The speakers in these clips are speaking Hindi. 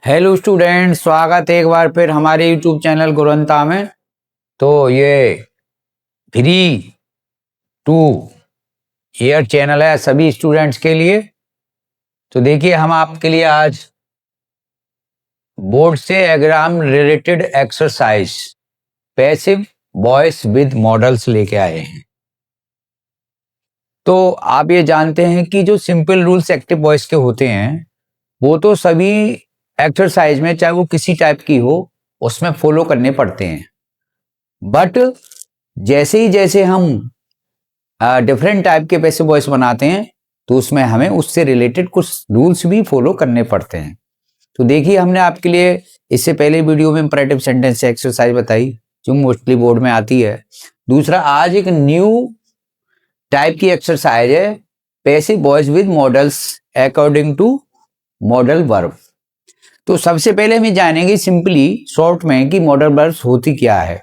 हेलो स्टूडेंट, स्वागत है एक बार फिर हमारे यूट्यूब चैनल गुरंता में। तो ये फ्री टू ईयर चैनल है सभी स्टूडेंट्स के लिए। तो देखिए, हम आपके लिए आज बोर्ड से exam related exercise passive voice with models लेके आए हैं। तो आप ये जानते हैं कि जो सिंपल रूल्स एक्टिव वॉइस के होते हैं वो तो सभी एक्सरसाइज में, चाहे वो किसी टाइप की हो, उसमें फॉलो करने पड़ते हैं। बट जैसे हम डिफरेंट टाइप के पैसिव वॉइस बनाते हैं तो उसमें हमें उससे रिलेटेड कुछ रूल्स भी फॉलो करने पड़ते हैं। तो देखिए, हमने आपके लिए इससे पहले वीडियो में इंपरेटिव सेंटेंस एक्सरसाइज बताई जो मोस्टली बोर्ड में आती है। दूसरा, आज एक न्यू टाइप की एक्सरसाइज है passive voice with modals according to modal verb. तो सबसे पहले हम जानेंगे सिंपली शॉर्ट में कि मॉडल वर्ब्स होती क्या है।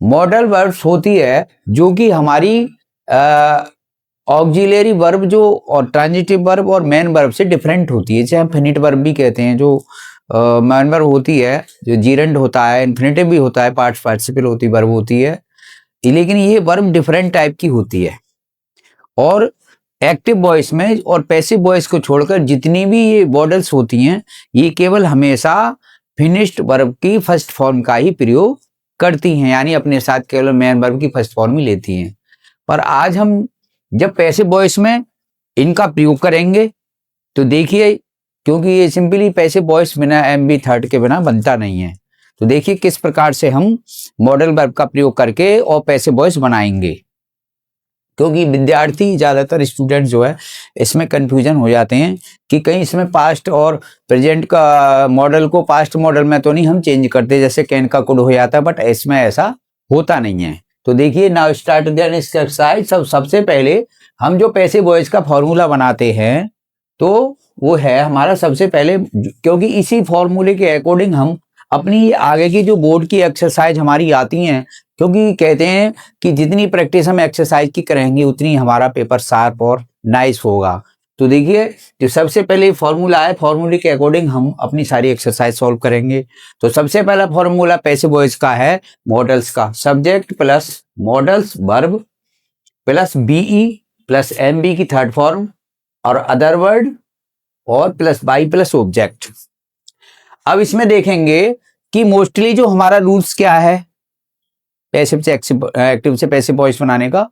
मॉडल वर्ब्स होती है जो कि हमारी ऑक्सिलरी वर्ब जो और ट्रांजिटिव वर्ब और मेन वर्ब से डिफरेंट होती है। जैसे हम फिनिट वर्ब भी कहते हैं, जो मेन वर्ब होती है, जो जीरेंड होता है, इन्फिनेटिव भी होता है, पास्ट पार्टिसिपल होती वर्ब होती है, लेकिन ये वर्ब डिफरेंट टाइप की होती है। और एक्टिव वॉइस में और पैसिव वॉइस को छोड़कर जितनी भी ये मॉडल्स होती हैं ये केवल हमेशा फिनिश्ड वर्ब की फर्स्ट फॉर्म का ही प्रयोग करती हैं, यानी अपने साथ केवल मेन वर्ब की फर्स्ट फॉर्म ही लेती हैं। पर आज हम जब पैसिव वॉइस में इनका प्रयोग करेंगे तो देखिए, क्योंकि ये सिंपली पैसिव वॉइस बिना एमबी थर्ड के बिना बनता नहीं है, तो देखिए किस प्रकार से हम मॉडल वर्ब का प्रयोग करके और पैसिव वॉइस बनाएंगे। क्योंकि विद्यार्थी, ज्यादातर स्टूडेंट जो है इसमें कंफ्यूजन हो जाते हैं कि कहीं इसमें पास्ट और प्रेजेंट का मॉडल को पास्ट मॉडल में तो नहीं हम चेंज करते, जैसे कैन का कुड हो जाता है, बट इसमें ऐसा होता नहीं है। तो देखिए, नाउ स्टार्ट देन एक्सरसाइज। सबसे पहले हम जो पैसिव वॉइस का फॉर्मूला बनाते हैं तो वो है हमारा सबसे पहले, क्योंकि इसी फॉर्मूले के अकॉर्डिंग हम अपनी आगे की जो बोर्ड की एक्सरसाइज हमारी आती हैं, क्योंकि कहते हैं कि जितनी प्रैक्टिस हम एक्सरसाइज की करेंगे उतनी हमारा पेपर शार्प और नाइस होगा। तो देखिए, जो सबसे पहले फॉर्मूला है, फॉर्मूले के अकॉर्डिंग हम अपनी सारी एक्सरसाइज सॉल्व करेंगे। तो सबसे पहला फॉर्मूला पैसिव वॉइस का है मॉडल्स का, subject plus modals verb plus B E plus MB की थर्ड फॉर्म और अदर वर्ड और प्लस बाई प्लस ऑब्जेक्ट। अब इसमें देखेंगे कि मोस्टली जो हमारा रूल्स क्या है पैसिव से एक्टिव से पैसिव वॉइस बनाने का,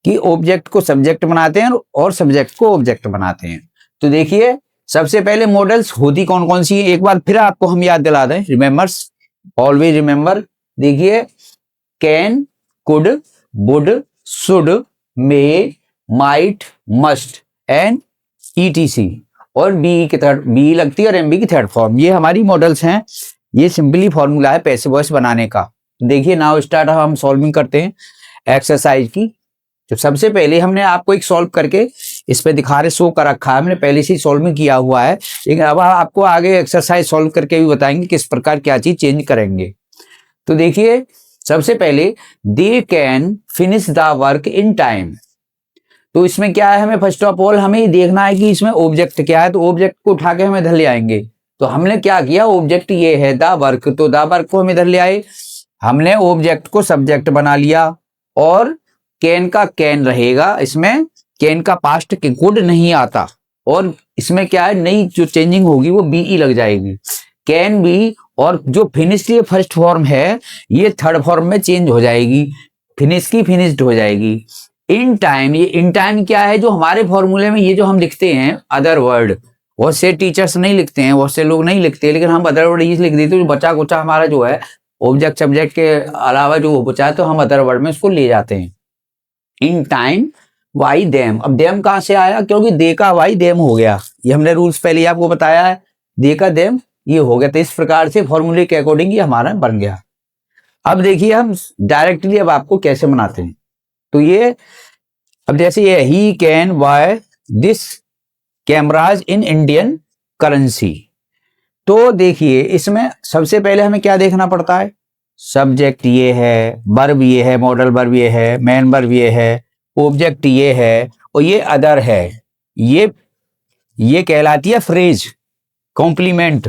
कि ऑब्जेक्ट को सब्जेक्ट बनाते हैं और सब्जेक्ट को ऑब्जेक्ट बनाते हैं। तो देखिए, सबसे पहले मॉडल्स होती कौन कौन सी है एक बार फिर आपको हम याद दिला दें, रिमेंबर्स, ऑलवेज रिमेंबर। देखिए, can, could, would, should, may, might, must and etc, और बी की थर्ड बी लगती है और एमबी की थर्ड फॉर्म। ये हमारी मॉडल्स हैं। ये सिंपली फॉर्मूला है पैसिव वॉइस बनाने का। देखिए, नाउ स्टार्ट हम सॉल्विंग करते हैं एक्सरसाइज की। तो सबसे पहले हमने आपको एक सॉल्व करके इस पे दिखा रहे शो कर रखा है, हमने पहले से ही सॉल्विंग किया हुआ है, लेकिन अब आपको आगे एक्सरसाइज सॉल्व करके भी बताएंगे किस प्रकार क्या चीज चेंज करेंगे। तो देखिए, सबसे पहले they can finish the work in time. तो इसमें क्या है, हमें फर्स्ट ऑफ ऑल हमें देखना है कि इसमें ऑब्जेक्ट क्या है। तो ऑब्जेक्ट को उठा के हम इधर ले आएंगे। तो हमने क्या किया, ऑब्जेक्ट ये है द वर्क, तो द वर्क को हम इधर ले आए, हमने ऑब्जेक्ट को सब्जेक्ट बना लिया और कैन का कैन रहेगा, इसमें कैन का पास्ट के कुड नहीं आता, और इसमें क्या है, नई जो चेंजिंग होगी वो बीई लग जाएगी, कैन बी, और जो फिनिश ये फर्स्ट फॉर्म है ये थर्ड फॉर्म में चेंज हो जाएगी, फिनिश की फिनिश्ड हो जाएगी। इन टाइम, ये इन टाइम क्या है, जो हमारे फॉर्मूले में ये जो हम लिखते हैं अदर वर्ड, बहुत से टीचर्स नहीं लिखते हैं, बहुत से लोग नहीं लिखते, लेकिन हम अदर वर्ड ये लिख देते हैं। बचा कुचा हमारा जो है ऑब्जेक्ट सब्जेक्ट के अलावा जो बचा है तो हम अदर वर्ड में इसको ले जाते हैं। इन टाइम वाई देम, अब देम कहां से आया, क्योंकि दे का वाई देम हो गया, ये हमने रूल्स पहले ही आपको बताया है, दे का देम ये हो गया। तो इस प्रकार से फॉर्मूले के अकॉर्डिंग ये हमारा बन गया। अब देखिए, हम डायरेक्टली अब आपको कैसे बनाते हैं। तो ये अब जैसे ये he can by this cameras in Indian currency. तो देखिए, इसमें सबसे पहले हमें क्या देखना पड़ता है, सब्जेक्ट ये है, वर्ब ये है, मॉडल वर्ब ये है, मेन वर्ब ये है, ऑब्जेक्ट ये है और ये अदर है। ये कहलाती है फ्रेज। कॉम्प्लीमेंट।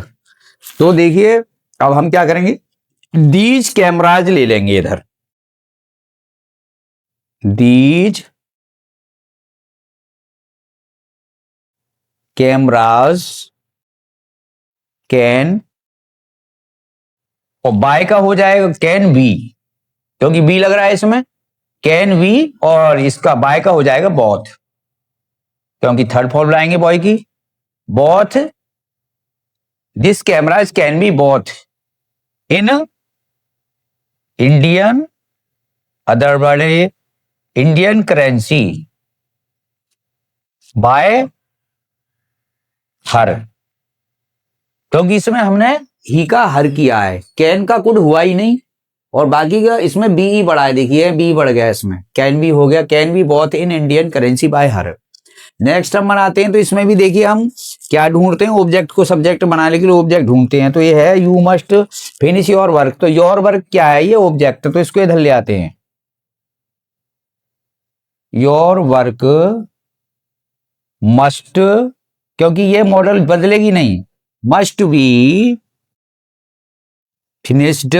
तो देखिए अब हम क्या करेंगे, दीज कैमराज ले लेंगे इधर, दीज कैमराज कैन, और बाय का हो जाएगा कैन बी, क्योंकि बी लग रहा है इसमें, कैन बी, और इसका बाय का हो जाएगा बोथ, क्योंकि थर्ड फॉर्म लाएंगे बॉय की, both this cameras can be both in Indian, other word Indian currency bye हर, क्योंकि इसमें हमने ही का हर किया है, कैन का कुड हुआ ही नहीं, और बाकी का इसमें बी ही बढ़ा है, देखिए बी बढ़ गया इसमें, कैन बी हो गया, can be both in Indian currency bye her. Next हम बनाते हैं, तो इसमें भी देखिए हम क्या ढूंढते हैं, ऑब्जेक्ट को सब्जेक्ट बनाने के लिए ऑब्जेक्ट ढूंढते हैं, तो ये है you must finish your work, तो योर वर्क क्या है, ये ऑब्जेक्ट, तो इसको इधर ले आते हैं, योर वर्क मस्ट, क्योंकि ये मॉडल बदलेगी नहीं, must be finished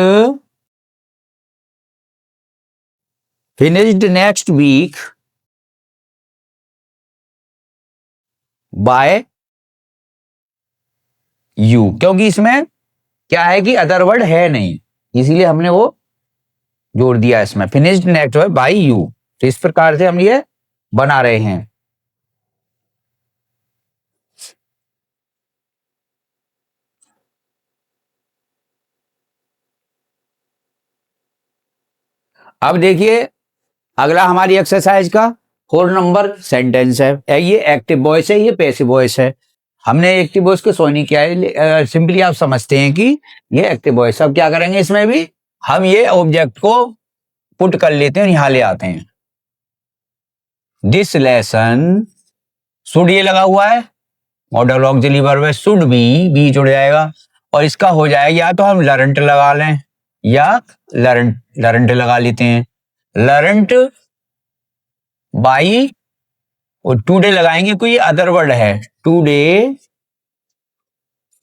next week by you, क्योंकि इसमें क्या है कि अदर वर्ड है नहीं, इसीलिए हमने वो जोड़ दिया इसमें, finished next word by you. तो इस प्रकार से हम ये बना रहे हैं। अब देखिए अगला हमारी एक्सरसाइज का 4 नंबर सेंटेंस है, ये एक्टिव वॉइस है, ये पैसिव वॉइस है, हमने एक्टिव वॉइस को शो नहीं किया है, सिंपली आप समझते हैं कि ये एक्टिव वॉइस। अब क्या करेंगे, इसमें भी हम ये ऑब्जेक्ट को पुट कर लेते हैं, यहां ले आते हैं, दिस लेसन, शुड ये लगा हुआ है, मॉडल ऑक्सिलरी वर्ब है, शुड बी जुड़ जाएगा, और इसका हो जाएगा, या तो हम लर्नट लगा लें या लर्नट लगा लेते हैं, लर्नट बाई, और टुडे लगाएंगे, कोई अदर वर्ड है, टुडे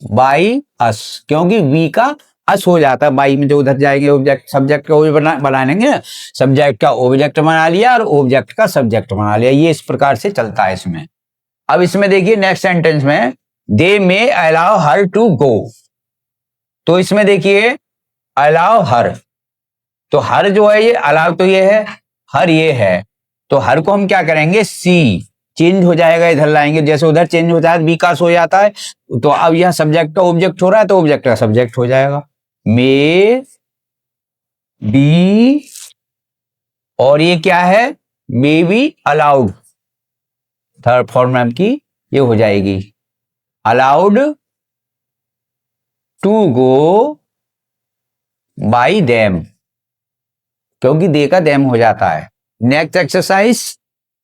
बाई अस, क्योंकि वी का अस हो जाता है, बाई में जो उधर जाएंगे ऑब्जेक्ट सब्जेक्ट का बना लेंगे, सब्जेक्ट का ऑब्जेक्ट बना लिया और ऑब्जेक्ट का सब्जेक्ट बना लिया, ये इस प्रकार से चलता है इसमें। अब इसमें देखिए नेक्स्ट सेंटेंस में, दे मे अलाउ हर टू गो, तो इसमें देखिए अलाउ हर, तो हर जो है ये अलाउ तो ये है, हर ये है, तो हर को हम क्या करेंगे, सी चेंज हो जाएगा, इधर लाएंगे, जैसे उधर चेंज होता है विकास हो जाता है, तो अब यह सब्जेक्ट का ऑब्जेक्ट हो रहा है, तो ऑब्जेक्ट का सब्जेक्ट हो जाएगा, मे बी, और ये क्या है, may be allowed, third form की ये हो जाएगी, allowed to go by them, क्योंकि दे का देम हो जाता है। नेक्स्ट एक्सरसाइज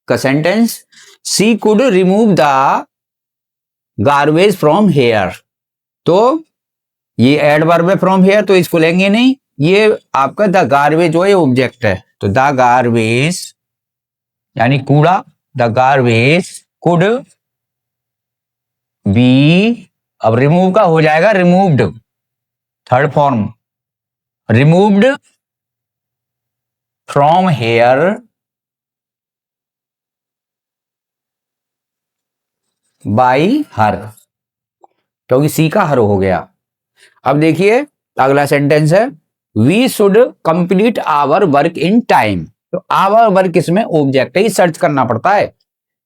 का sentence, she could remove the garbage from here, तो ये एडवर्ब है फ्रॉम हेयर, तो इसको लेंगे नहीं, ये आपका द गार्बेज जो है ऑब्जेक्ट है, तो द गार्बेज यानी कूड़ा, द गार्बेज कुड बी, अब रिमूव का हो जाएगा removed, third form, removed from here by her, क्योंकि सी का हर हो गया। अब देखिए अगला सेंटेंस है, we should complete our work in time, तो आवर वर्क इसमें ऑब्जेक्ट है, ये सर्च करना पड़ता है,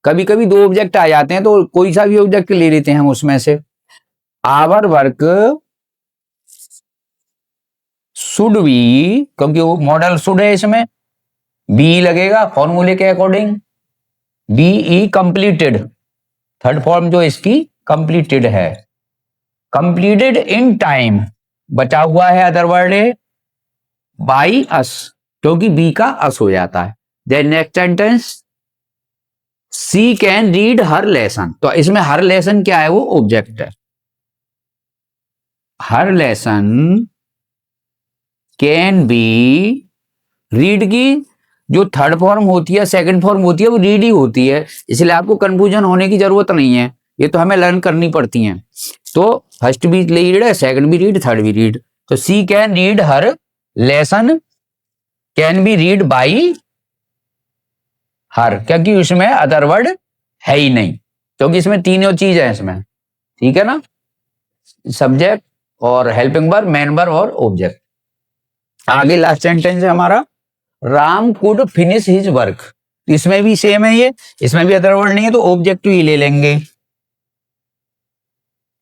कभी कभी दो ऑब्जेक्ट आ जाते हैं, तो कोई सा भी ऑब्जेक्ट ले लेते हैं हम उसमें से, आवर वर्क शुड बी, क्योंकि वो मॉडल शुड है, इसमें बी लगेगा फॉर्मूले के according, B E completed, third form जो इसकी कंप्लीटेड है, कंप्लीटेड इन टाइम, बचा हुआ है अदर वर्ड है बाई अस, क्योंकि बी का अस हो जाता है। Then next sentence, she can read her lesson, तो इसमें हर लेसन क्या है, वो ऑब्जेक्ट है, her lesson can be, read की जो थर्ड फॉर्म होती है सेकंड फॉर्म होती है वो रीड ही होती है, इसलिए आपको कंफ्यूजन होने की जरूरत नहीं है, ये तो हमें लर्न करनी पड़ती हैं। तो फर्स्ट भी रीड है, सेकंड भी रीड, थर्ड भी रीड। तो she can read her lesson can be read by her, क्योंकि उसमें अदर वर्ड है ही नहीं, क्योंकि इसमें तीनों चीज है इसमें, ठीक है ना, सब्जेक्ट और हेल्पिंग वर्ब, मेन वर्ब और ऑब्जेक्ट। आगे लास्ट सेंटेंस है हमारा, Ram could finish his work. इसमें भी सेम है ये, इसमें भी अदर वर्ड नहीं है तो ऑब्जेक्ट ही ले लेंगे।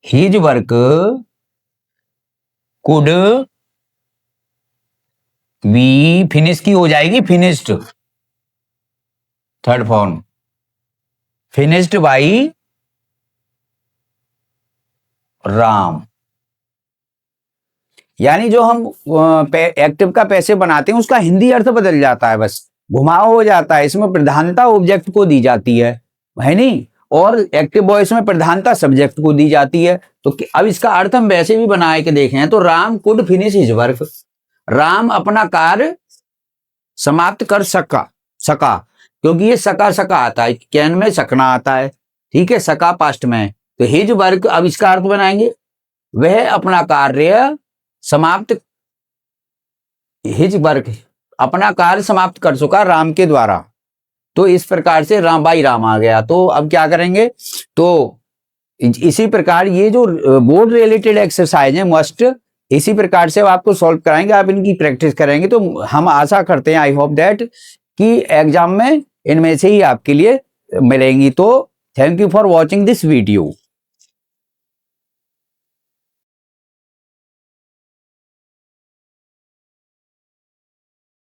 His work could be, finish की हो जाएगी finished, third form, finished by Ram. यानी जो हम एक्टिव का पैसे बनाते हैं उसका हिंदी अर्थ बदल जाता है, बस घुमाव हो जाता है। इसमें प्रधानता ऑब्जेक्ट को दी जाती है नहीं, और एक्टिव वॉइस में प्रधानता सब्जेक्ट को दी जाती है। तो अब इसका अर्थ हम वैसे भी बना के देखें तो Ram could finish his work, Ram अपना कार्य समाप्त कर सका, क्योंकि ये सका आता है, कैन में सकना आता है, ठीक है, सका पास्ट में। तो हिज वर्क, अब इसका अर्थ बनाएंगे, वह अपना कार्य समाप्त, हिज वर्क अपना कार्य समाप्त कर चुका राम के द्वारा। तो इस प्रकार से राम बाई राम आ गया। तो अब क्या करेंगे, तो इसी प्रकार ये जो बोर्ड रिलेटेड एक्सरसाइज है मस्ट इसी प्रकार से आपको सॉल्व कराएंगे, आप इनकी प्रैक्टिस करेंगे तो हम आशा करते हैं, आई होप दैट, कि एग्जाम में इनमें से ही आपके लिए मिलेंगी। तो thank you for watching this video.